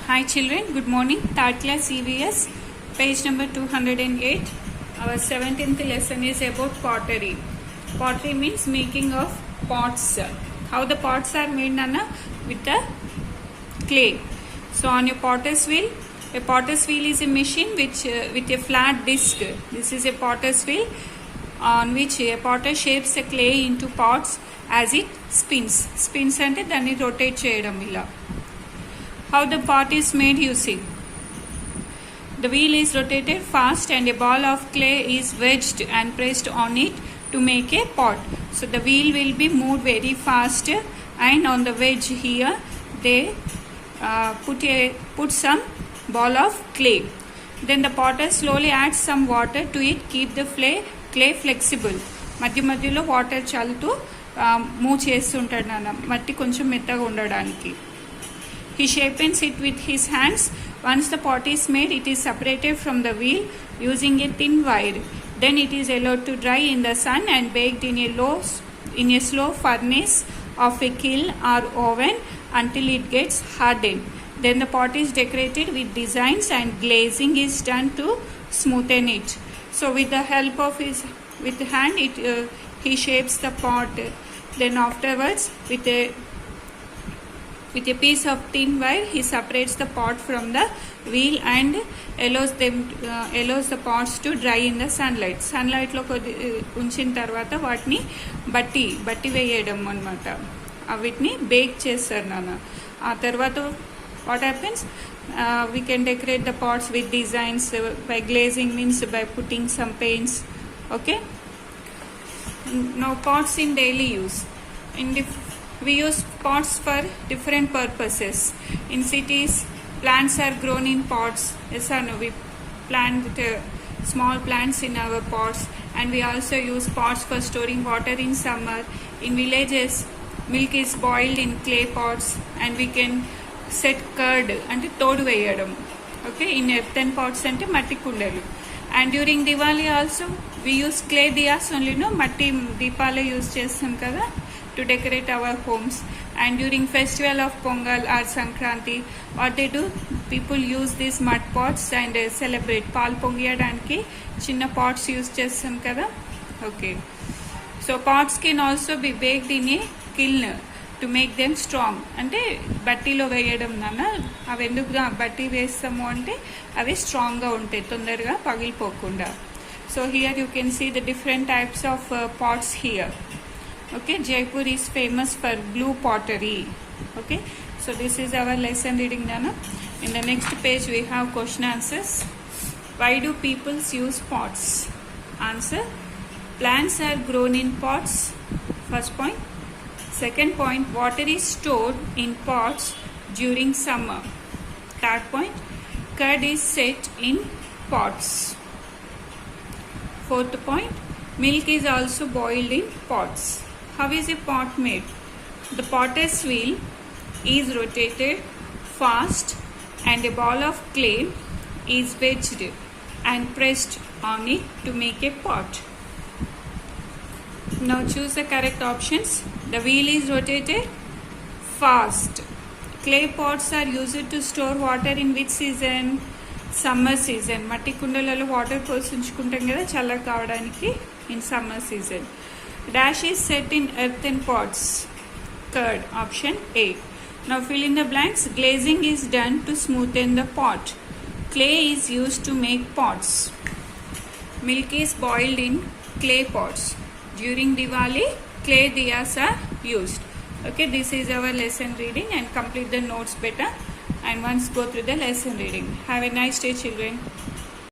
Hi children, good morning. Third class CVS, page number 208. Our 17th lesson is about pottery. Pottery means making of pots. How the pots are made, Nana? With the clay. So on a potter's wheel is a machine which with a flat disc. This is a potter's wheel on which a potter shapes the clay into pots as it spins. Spins ante danni rotate cheyadam ila. How the pot is made, you see. The wheel is rotated fast and a ball of clay is wedged and pressed on it to make a pot. So the wheel will be moved very fast, and on the wedge here they put some ball of clay. Then the potter slowly adds some water to it, keep the clay flexible. మధ్యలో water చల్లుతూ move చేస్తుంటాడు నాన్న, మట్టి కొంచెం మెత్తగా ఉండడానికి. He shapes it with his hands. Once the pot is made, it is separated from the wheel using a thin wire. Then it is allowed to dry in the sun and baked in a slow furnace of a kiln or oven until it gets hardened. Then the pot is decorated with designs and glazing is done to smoothen it. So with the help of with the hand, he shapes the pot. Then afterwards, with a piece of thin wire, he separates the pot from the wheel and allows the pots to dry in the sunlight. Sunlight లో ఉంచిన తర్వాత వాటిని బట్టి వేయడం అన్నమాట. వీటిని bake చేస్తారు నాన్న. ఆ తర్వాత what happens, we can decorate the pots with designs by glazing, means by putting some paints. Okay, now pots in daily use. We use pots for different purposes. In cities, plants are grown in pots. Yes or no? We plant small plants in our pots, and we also use pots for storing water in summer. In villages, milk is boiled in clay pots, and we can set curd ante todu veyadam. Okay, in earthen pots ante matti kundalu. And during Diwali also we use clay diyas only, no, matti deepalu use chestam kada to decorate our homes. And during festival of Pongal or Sankranti, what they do, people use these mud pots and celebrate. Paal pongiyadaniki chinna pots use chestam kada. Okay, so pots can also be baked in a kiln to make them strong. అంటే బట్టీలో వేయడం నాన్న, అవి ఎందుకు బట్టి వేస్తాము అంటే అవి స్ట్రాంగ్గా ఉంటాయి, తొందరగా పగిలిపోకుండా. So here you can see the different types of pots here. Okay, Jaipur is famous for blue pottery. Okay, so this is our lesson reading, Nana. In the next page we have question answers. Why do people use pots? Answer: plants are grown in pots. First point. Second point, water is stored in pots during summer. Third point, curd is set in pots. Fourth point, milk is also boiled in pots. How is a pot made? The potter's wheel is rotated fast and a ball of clay is wedged and pressed on it to make a pot. Now choose the correct options. The wheel is rotated fast. Clay pots are used to store water in which season? Summer season. మట్టి కుండలలో water పోసి ఉంచుకుంటాం కదా చల్లగా కావడానికి, in summer season. Dash is set in earthen pots. Curd, option A. Now fill in the blanks. Glazing is done to smoothen the pot. Clay is used to make pots. Milk is boiled in clay pots. During Diwali, clay diyas are used. Okay, this is our lesson reading, and complete the notes better and once go through the lesson reading. Have a nice day, children.